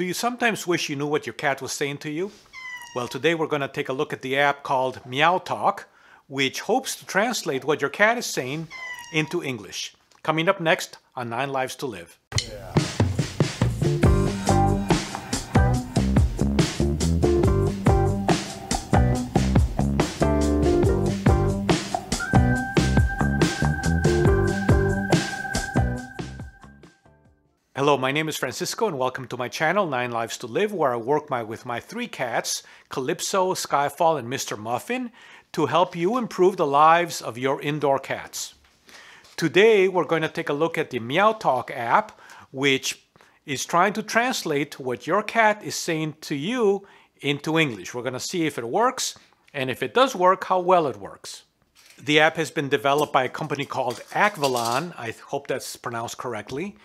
Do you sometimes wish you knew what your cat was saying to you? Well, today we're going to take a look at the app called Meow Talk, which hopes to translate what your cat is saying into English. Coming up next on 9 Lives to Live. Hello, my name is Francisco and welcome to my channel, 9 Lives to Live, where I work with my 3 cats, Calypso, Skyfall, and Mr. Muffin, to help you improve the lives of your indoor cats. Today, we're going to take a look at the Meow Talk app, which is trying to translate what your cat is saying to you into English. We're going to see if it works, and if it does work, how well it works. The app has been developed by a company called Aquilon. I hope that's pronounced correctly.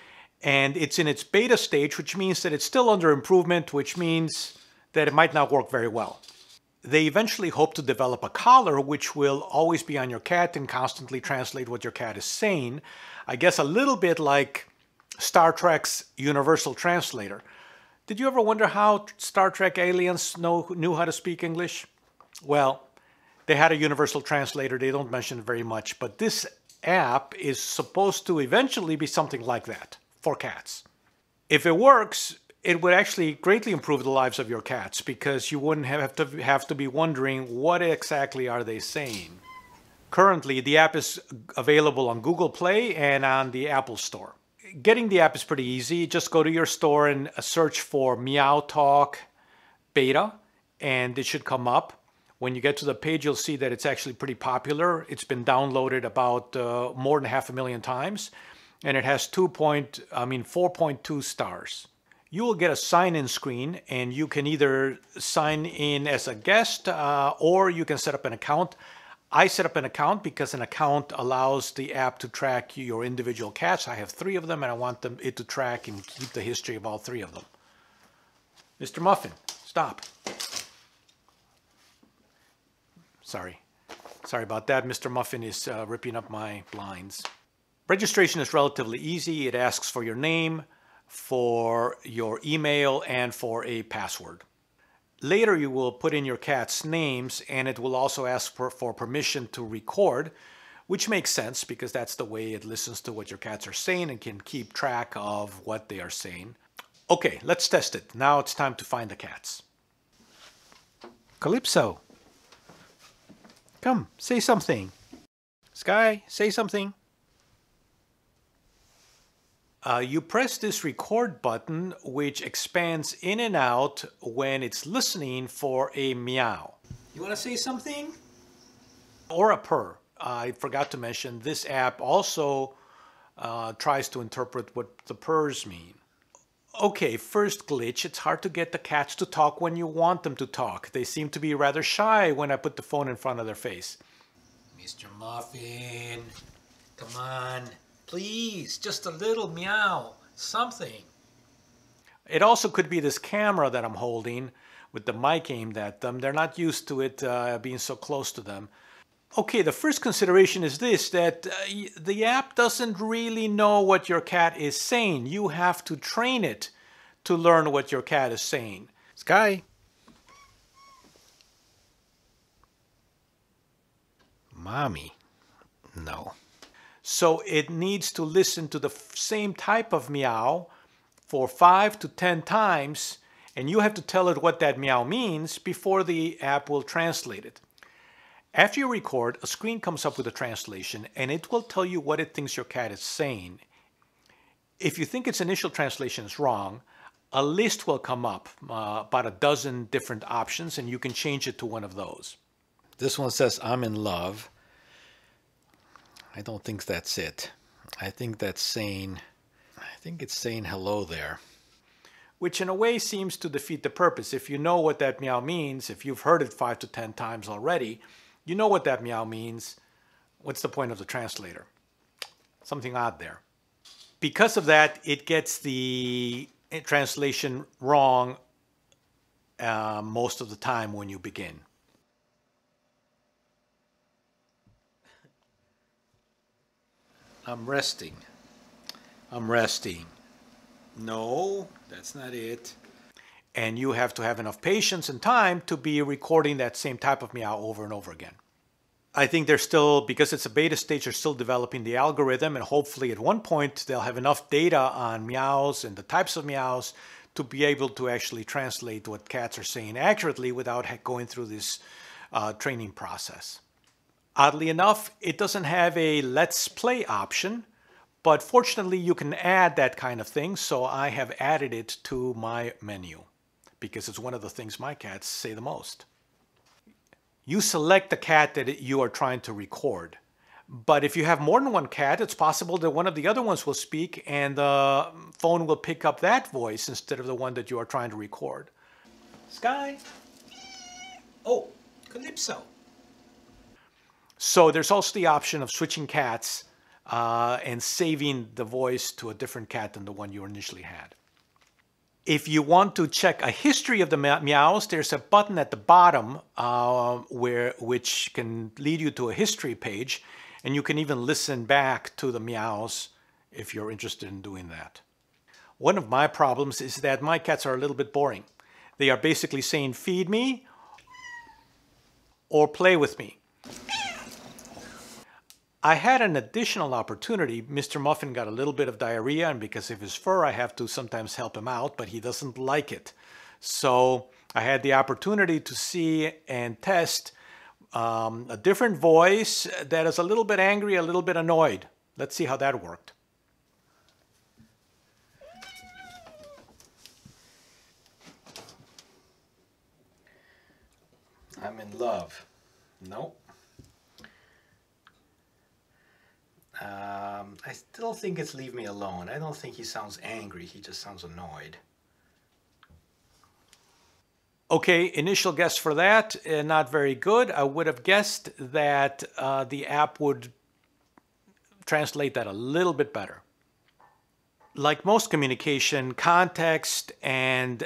And it's in its beta stage, which means that it's still under improvement, which means that it might not work very well. They eventually hope to develop a collar which will always be on your cat and constantly translate what your cat is saying. I guess a little bit like Star Trek's Universal Translator. Did you ever wonder how Star Trek aliens knew how to speak English? Well, they had a Universal Translator. They don't mention it very much, but this app is supposed to eventually be something like that for cats. If it works, it would actually greatly improve the lives of your cats because you wouldn't have to be wondering what exactly are they saying. Currently, the app is available on Google Play and on the Apple Store. Getting the app is pretty easy. Just go to your store and search for Meow Talk Beta, and it should come up. When you get to the page, you'll see that it's actually pretty popular. It's been downloaded about more than 500,000 times. And it has 4.2 stars. You will get a sign-in screen, and you can either sign in as a guest or you can set up an account. I set up an account because an account allows the app to track your individual cats. I have 3 of them, and I want it to track and keep the history of all 3 of them. Mr. Muffin, stop. Sorry about that. Mr. Muffin is ripping up my blinds. Registration is relatively easy. It asks for your name, for your email, and for a password. Later, you will put in your cat's names, and it will also ask for permission to record, which makes sense because that's the way it listens to what your cats are saying and can keep track of what they are saying. Okay, let's test it. Now it's time to find the cats. Calypso, come, say something. Sky, say something. You press this record button, which expands in and out when it's listening for a meow. You want to say something? Or a purr. I forgot to mention, this app also tries to interpret what the purrs mean. Okay, first glitch. It's hard to get the cats to talk when you want them to talk. They seem to be rather shy when I put the phone in front of their face. Mr. Muffin, come on. Please, just a little meow, something. It also could be this camera that I'm holding with the mic aimed at them. They're not used to it being so close to them. Okay, the first consideration is this, that the app doesn't really know what your cat is saying. You have to train it to learn what your cat is saying. Sky. Mommy. No. So it needs to listen to the same type of meow for 5 to 10 times, and you have to tell it what that meow means before the app will translate it. After you record, a screen comes up with a translation, and it will tell you what it thinks your cat is saying. If you think its initial translation is wrong, a list will come up, about a dozen different options, and you can change it to one of those. This one says, I'm in love. I don't think that's it. I think it's saying hello there. Which in a way seems to defeat the purpose. If you know what that meow means, if you've heard it 5 to 10 times already, you know what that meow means. What's the point of the translator? Something odd there. Because of that, it gets the translation wrong most of the time when you begin. I'm resting. I'm resting. No, that's not it. And you have to have enough patience and time to be recording that same type of meow over and over again. I think they're still, because it's a beta stage, they're still developing the algorithm, and hopefully at one point they'll have enough data on meows and the types of meows to be able to actually translate what cats are saying accurately without going through this training process. Oddly enough, it doesn't have a let's play option, but fortunately you can add that kind of thing, so I have added it to my menu because it's one of the things my cats say the most. You select the cat that you are trying to record. But if you have more than one cat, it's possible that one of the other ones will speak and the phone will pick up that voice instead of the one that you are trying to record. Sky. Oh, Calypso. So there's also the option of switching cats and saving the voice to a different cat than the one you initially had. If you want to check a history of the meows, there's a button at the bottom which can lead you to a history page, and you can even listen back to the meows if you're interested in doing that. One of my problems is that my cats are a little bit boring. They are basically saying feed me or play with me. I had an additional opportunity. Mr. Muffin got a little bit of diarrhea, and because of his fur, I have to sometimes help him out, but he doesn't like it. So I had the opportunity to see and test a different voice that is a little bit angry, a little bit annoyed. Let's see how that worked. I'm in love. Nope. I still think it's leave me alone. I don't think he sounds angry. He just sounds annoyed. Okay, initial guess for that, not very good. I would have guessed that the app would translate that a little bit better. Like most communication, context and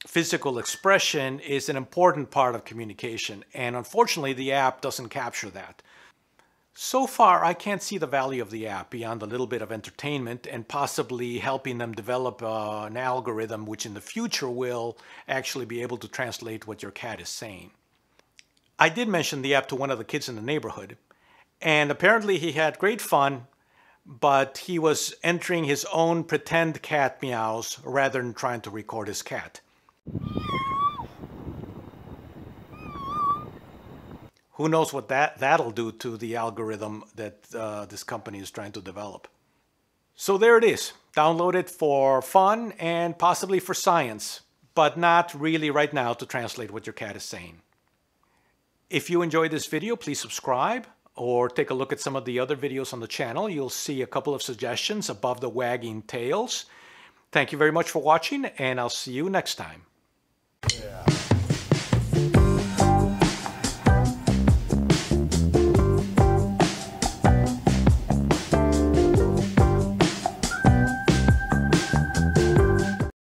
physical expression is an important part of communication, and unfortunately the app doesn't capture that. So far, I can't see the value of the app beyond a little bit of entertainment and possibly helping them develop an algorithm which in the future will actually be able to translate what your cat is saying. I did mention the app to one of the kids in the neighborhood, and apparently he had great fun, but he was entering his own pretend cat meows rather than trying to record his cat. Who knows what that'll do to the algorithm that this company is trying to develop. So there it is. Download it for fun and possibly for science, but not really right now to translate what your cat is saying. If you enjoyed this video, please subscribe or take a look at some of the other videos on the channel. You'll see a couple of suggestions above the wagging tails. Thank you very much for watching, and I'll see you next time.